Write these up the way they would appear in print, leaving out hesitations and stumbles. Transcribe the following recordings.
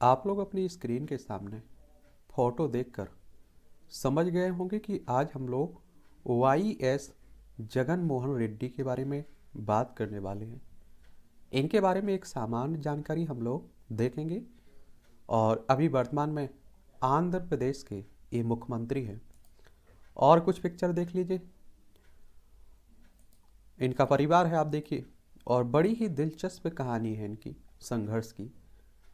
आप लोग अपनी स्क्रीन के सामने फोटो देखकर समझ गए होंगे कि आज हम लोग वाई एस जगन मोहन रेड्डी के बारे में बात करने वाले हैं। इनके बारे में एक सामान्य जानकारी हम लोग देखेंगे। और अभी वर्तमान में आंध्र प्रदेश के ये मुख्यमंत्री हैं। और कुछ पिक्चर देख लीजिए, इनका परिवार है, आप देखिए। और बड़ी ही दिलचस्प कहानी है इनकी संघर्ष की।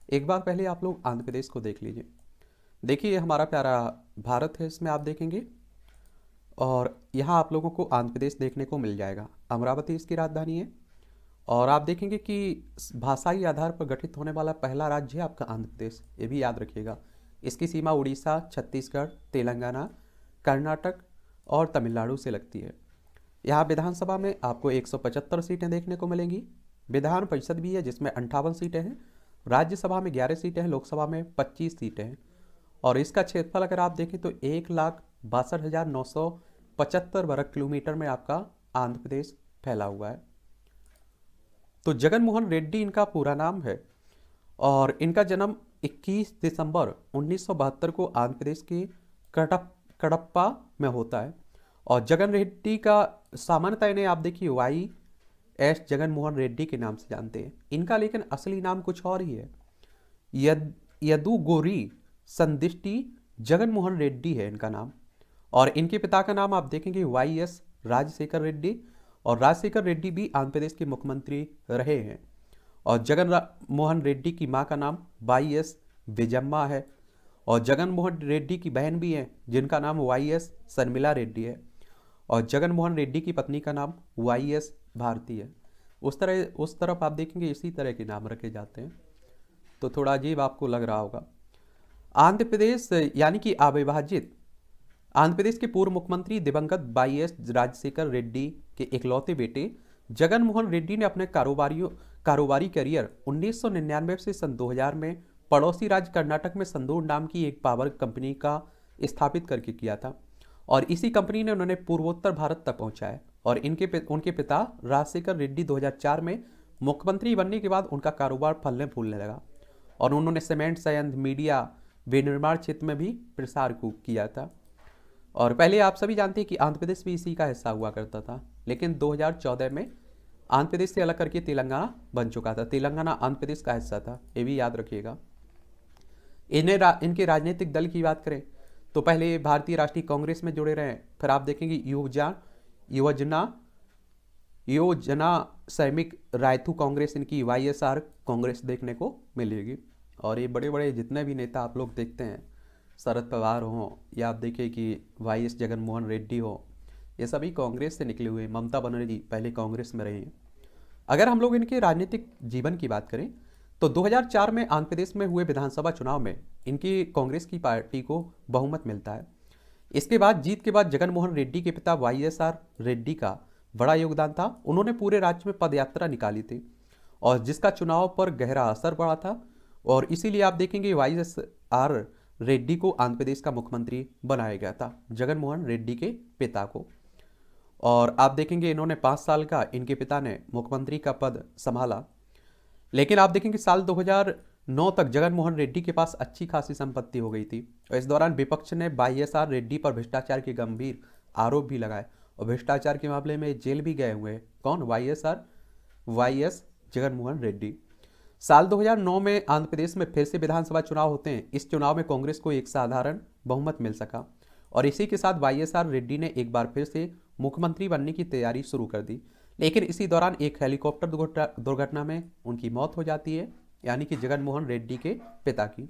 एक बार पहले आप लोग आंध्र प्रदेश को देख लीजिए। देखिए, ये हमारा प्यारा भारत है, इसमें आप देखेंगे। और यहाँ आप लोगों को आंध्र प्रदेश देखने को मिल जाएगा। अमरावती इसकी राजधानी है। और आप देखेंगे कि भाषाई आधार पर गठित होने वाला पहला राज्य है आपका आंध्र प्रदेश, ये भी याद रखिएगा। इसकी सीमा उड़ीसा, छत्तीसगढ़, तेलंगाना, कर्नाटक और तमिलनाडु से लगती है। यहाँ विधानसभा में आपको 175 सीटें देखने को मिलेंगी। विधान परिषद भी है जिसमें 58 सीटें हैं। राज्यसभा में 11 सीटें हैं, लोकसभा में 25 सीटें हैं। और इसका क्षेत्रफल अगर आप देखें तो 1,62,975 वर्ग किलोमीटर में आपका आंध्र प्रदेश फैला हुआ है। तो जगन मोहन रेड्डी इनका पूरा नाम है। और इनका जन्म 21 दिसंबर 1972 को आंध्र प्रदेश के कडप्पा में होता है। और जगन रेड्डी का सामान्यतः इन्हें आप देखिए वाई एस जगन मोहन रेड्डी के नाम से जानते हैं। इनका लेकिन असली नाम कुछ और ही है। यदुगोरी संदिष्टि जगन मोहन रेड्डी है इनका नाम। और इनके पिता का नाम आप देखेंगे वाई एस राजशेखर रेड्डी। और राजशेखर रेड्डी भी आंध्र प्रदेश के मुख्यमंत्री रहे हैं। और जगन मोहन रेड्डी की मां का नाम वाई एस विजम्मा है। और जगन मोहन रेड्डी की बहन भी है जिनका नाम वाई एस शर्मिला रेड्डी है। और जगन मोहन रेड्डी की पत्नी का नाम वाई एस भारती है। उस तरफ आप देखेंगे इसी तरह के नाम रखे जाते हैं। तो थोड़ा अजीब आपको लग रहा होगा। आंध्र प्रदेश यानी कि अविभाजित आंध्र प्रदेश के पूर्व मुख्यमंत्री दिवंगत वाई एस राजशेखर रेड्डी के इकलौते बेटे जगन मोहन रेड्डी ने अपने कारोबारी करियर 1999 से सन 2000 में पड़ोसी राज्य कर्नाटक में संदूर नाम की एक पावर कंपनी का स्थापित करके किया था। और इसी कंपनी ने उन्होंने पूर्वोत्तर भारत तक पहुंचाया। और उनके पिता राजशेखर रेड्डी 2004 में मुख्यमंत्री बनने के बाद उनका कारोबार फलने फूलने लगा। और उन्होंने सीमेंट संयंत्र, मीडिया, विनिर्माण क्षेत्र में भी प्रसार किया था। और पहले आप सभी जानते हैं कि आंध्र प्रदेश भी इसी का हिस्सा हुआ करता था। लेकिन 2014 में आंध्र प्रदेश से अलग करके तेलंगाना बन चुका था। तेलंगाना आंध्र प्रदेश का हिस्सा था, ये भी याद रखिएगा। इनके राजनीतिक दल की बात करें तो पहले भारतीय राष्ट्रीय कांग्रेस में जुड़े रहे। फिर आप देखेंगे योजना सैनिक रायथू कांग्रेस, इनकी वाईएसआर कांग्रेस देखने को मिलेगी। और ये बड़े बड़े जितने भी नेता आप लोग देखते हैं, शरद पवार हो या आप देखिए कि वाई एस जगन मोहन रेड्डी हो, ये सभी कांग्रेस से निकले हुए। ममता बनर्जी पहले कांग्रेस में रही हैं। अगर हम लोग इनके राजनीतिक जीवन की बात करें तो 2004 में आंध्र प्रदेश में हुए विधानसभा चुनाव में इनकी कांग्रेस की पार्टी को बहुमत मिलता है। इसके बाद जीत के बाद जगन मोहन रेड्डी के पिता वाई एस आर रेड्डी का बड़ा योगदान था। उन्होंने पूरे राज्य में पदयात्रा निकाली थी और जिसका चुनाव पर गहरा असर पड़ा था। और इसीलिए आप देखेंगे वाई एस आर रेड्डी को आंध्र प्रदेश का मुख्यमंत्री बनाया गया था, जगन मोहन रेड्डी के पिता को। और आप देखेंगे इन्होंने 5 साल का इनके पिता ने मुख्यमंत्री का पद संभाला। लेकिन आप देखेंगे साल 2009 तक जगन मोहन रेड्डी के पास अच्छी खासी संपत्ति हो गई थी। और इस दौरान विपक्ष ने वाई एस आर रेड्डी पर भ्रष्टाचार के गंभीर आरोप भी लगाए और भ्रष्टाचार के मामले में जेल भी गए हुए हैं। कौन? Y S Jagan Mohan Reddy. साल 2009 में आंध्र प्रदेश में फिर से विधानसभा चुनाव होते हैं। इस चुनाव में कांग्रेस को एक साधारण बहुमत मिल सका और इसी के साथ वाई एस आर रेड्डी ने एक बार फिर से मुख्यमंत्री बनने की तैयारी शुरू कर दी। लेकिन इसी दौरान एक हेलीकॉप्टर दुर्घटना में उनकी मौत हो जाती है, यानी कि जगन मोहन रेड्डी के पिता की।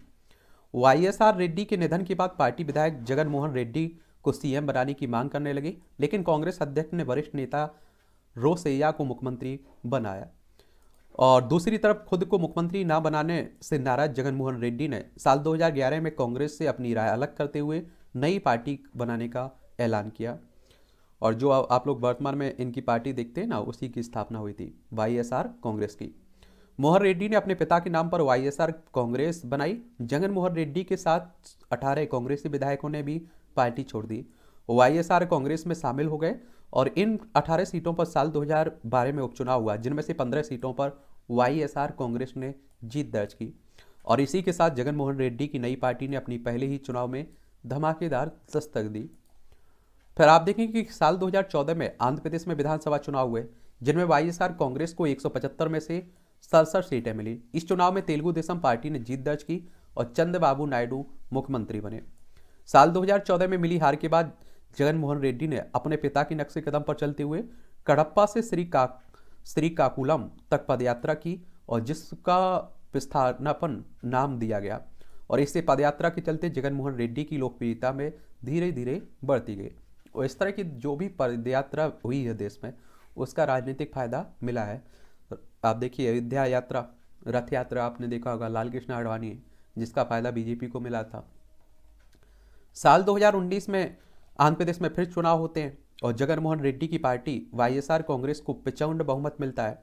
वाई एस आर रेड्डी के निधन के बाद पार्टी विधायक जगन मोहन रेड्डी को सीएम बनाने की मांग करने लगे। लेकिन कांग्रेस अध्यक्ष ने वरिष्ठ नेता रोसैया को मुख्यमंत्री बनाया। और दूसरी तरफ खुद को मुख्यमंत्री ना बनाने से नाराज जगन मोहन रेड्डी ने साल 2011 में कांग्रेस से अपनी राय अलग करते हुए नई पार्टी बनाने का ऐलान किया। और जो आप लोग वर्तमान में इनकी पार्टी देखते हैं ना, उसी की स्थापना हुई थी, वाईएसआर कांग्रेस की। मोहन रेड्डी ने अपने पिता के नाम पर वाईएसआर कांग्रेस बनाई। जगन मोहन रेड्डी के साथ 18 कांग्रेसी विधायकों ने भी पार्टी छोड़ दी, वाईएसआर कांग्रेस में शामिल हो गए। और इन 18 सीटों पर साल 2012 में उपचुनाव हुआ, जिनमें से 15 सीटों पर वाईएसआर कांग्रेस ने जीत दर्ज की। और इसी के साथ जगन मोहन रेड्डी की नई पार्टी ने अपनी पहले ही चुनाव में धमाकेदार दस्तक दी। फिर आप देखेंगे कि साल 2014 में आंध्र प्रदेश में विधानसभा चुनाव हुए, जिनमें वाईएसआर कांग्रेस को 175 में से 67 सीटें मिली। इस चुनाव में तेलुगु देशम पार्टी ने जीत दर्ज की और चंद्रबाबू नायडू मुख्यमंत्री बने। साल 2014 में मिली हार के बाद जगन मोहन रेड्डी ने अपने पिता के नक्शे कदम पर चलते हुए कडप्पा से श्रीकाकुलम तक पदयात्रा की और जिसका विस्थापन नाम दिया गया, और इससे पदयात्रा के चलते जगन मोहन रेड्डी की लोकप्रियता में धीरे धीरे बढ़ती गई। और इस तरह की जो भी पदयात्रा हुई है देश में, उसका राजनीतिक फायदा मिला है। आप देखिए अयोध्या यात्रा, रथ यात्रा आपने देखा होगा, लाल कृष्ण आडवाणी, जिसका फायदा बीजेपी को मिला था। साल 2019 में आंध्र प्रदेश में फिर चुनाव होते हैं और जगन मोहन रेड्डी की पार्टी वाईएसआर कांग्रेस को प्रचंड बहुमत मिलता है।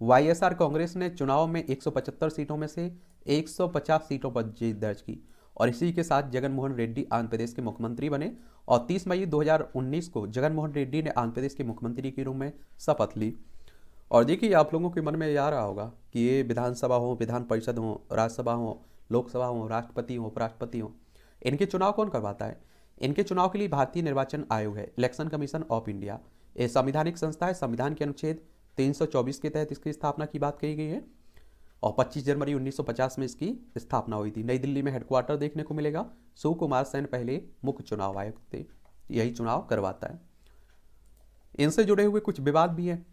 वाईएसआर कांग्रेस ने चुनाव में 175 सीटों में से 150 सीटों पर जीत दर्ज की और इसी के साथ जगन मोहन रेड्डी आंध्र प्रदेश के मुख्यमंत्री बने और 30 मई 2019 को जगन मोहन रेड्डी ने आंध्र प्रदेश के मुख्यमंत्री के रूप में शपथ ली। और देखिए आप लोगों के मन में आ रहा होगा कि ये विधानसभा हो, विधान परिषद हो, राज्यसभा हो, लोकसभा हो, राष्ट्रपति हो, उपराष्ट्रपति हो, इनके चुनाव कौन करवाता है? इनके चुनाव के लिए भारतीय निर्वाचन आयोग है, इलेक्शन कमीशन ऑफ इंडिया। ये संवैधानिक संस्था है। संविधान के अनुच्छेद 324 के तहत इसकी स्थापना की बात कही गई है और 25 जनवरी 1950 में इसकी स्थापना हुई थी। नई दिल्ली में हेडक्वार्टर देखने को मिलेगा। सुकुमार सेन पहले मुख्य चुनाव आयुक्त थे, यही चुनाव करवाता है। इनसे जुड़े हुए कुछ विवाद भी हैं।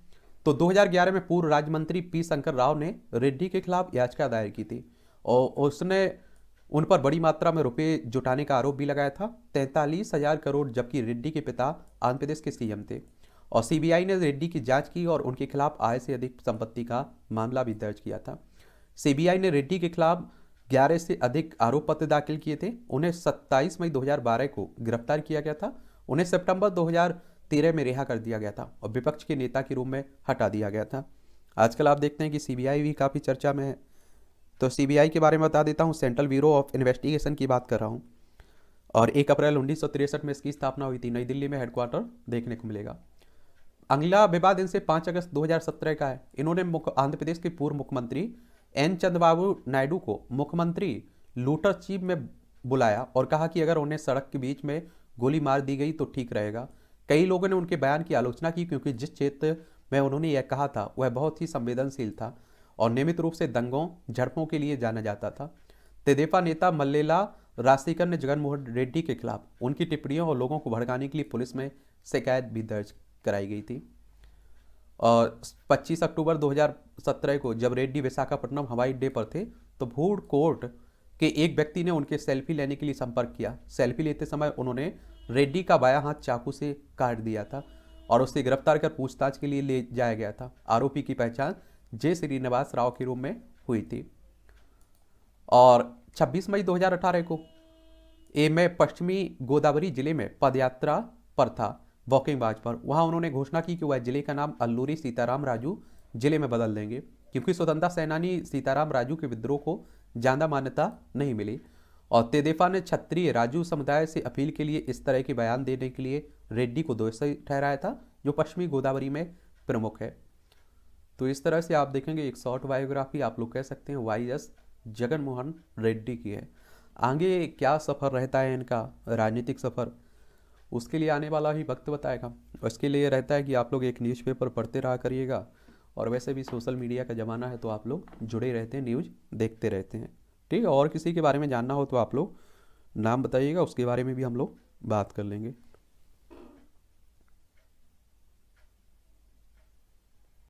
तो 2011 में पूर्व राज्य मंत्री पी शंकर राव ने रेड्डी के खिलाफ याचिका दायर की थी और उसने उन पर बड़ी मात्रा में रुपए जुटाने का आरोप भी लगाया था, 43,000 करोड़, जबकि रेड्डी के पिता आंध्र प्रदेश के सीएम थे। और सीबीआई ने रेड्डी की जांच की और उनके खिलाफ आय से अधिक संपत्ति का मामला भी दर्ज किया था। सीबीआई ने रेड्डी के खिलाफ 11 से अधिक आरोप पत्र दाखिल किए थे। उन्हें 27 मई 2012 को गिरफ्तार किया गया था। उन्हें सितंबर 2013 में रिहा कर दिया गया था और विपक्ष के नेता के रूप में हटा दिया गया था। आजकल आप देखते हैं कि सीबीआई भी काफ़ी चर्चा में है। तो सीबीआई के बारे में बता देता हूँ, सेंट्रल ब्यूरो ऑफ इन्वेस्टिगेशन की बात कर रहा हूँ और 1 अप्रैल 1963 में इसकी स्थापना हुई थी। नई दिल्ली में हेडक्वार्टर देखने को मिलेगा। अगला विवाद इनसे 5 अगस्त 2017 का है। इन्होंने आंध्र प्रदेश के पूर्व मुख्यमंत्री एन चंद्रबाबू नायडू को मुख्यमंत्री लूटर चीफ में बुलाया और कहा कि अगर उन्हें सड़क के बीच में गोली मार दी गई तो ठीक रहेगा। कई लोगों ने उनके बयान की आलोचना की क्योंकि जिस क्षेत्र में उन्होंने यह कहा था वह बहुत ही संवेदनशील था और नियमित रूप से दंगों झड़पों के लिए जाना जाता था। तेदेपा नेता मल्लेला राजशेखर ने जगन मोहन रेड्डी के खिलाफ उनकी टिप्पणियों और लोगों को भड़काने के लिए पुलिस में शिकायत भी दर्ज कराई गई थी। और 25 अक्टूबर 2017 को जब रेड्डी विशाखापट्टनम हवाई अड्डे पर थे तो फूड कोर्ट के एक व्यक्ति ने उनके सेल्फी लेने के लिए संपर्क किया। सेल्फी लेते समय उन्होंने रेड्डी का बायां हाथ चाकू से काट दिया था और उससे गिरफ्तार कर पूछताछ के लिए ले जाया गया था। आरोपी की पहचान जे श्रीनिवास राव के रूप में हुई थी। और 26 मई 2018 को मैं पश्चिमी गोदावरी जिले में पदयात्रा पर था, वॉकिंग मार्च पर। वहां उन्होंने घोषणा की कि वह जिले का नाम अल्लूरी सीताराम राजू जिले में बदल देंगे क्योंकि स्वतंत्रता सेनानी सीताराम राजू के विद्रोह को ज्यादा मान्यता नहीं मिली। और तेदेपा ने क्षत्रिय राजू समुदाय से अपील के लिए इस तरह के बयान देने के लिए रेड्डी को दोषी ठहराया था, जो पश्चिमी गोदावरी में प्रमुख है। तो इस तरह से आप देखेंगे एक शॉर्ट बायोग्राफी आप लोग कह सकते हैं वाईएस जगन मोहन रेड्डी की है। आगे क्या सफ़र रहता है इनका राजनीतिक सफ़र, उसके लिए आने वाला ही वक्त बताएगा। उसके लिए रहता है कि आप लोग एक न्यूज़पेपर पढ़ते रहा करिएगा और वैसे भी सोशल मीडिया का ज़माना है तो आप लोग जुड़े रहते हैं, न्यूज़ देखते रहते हैं। ठीक है, और किसी के बारे में जानना हो तो आप लोग नाम बताइएगा, उसके बारे में भी हम लोग बात कर लेंगे।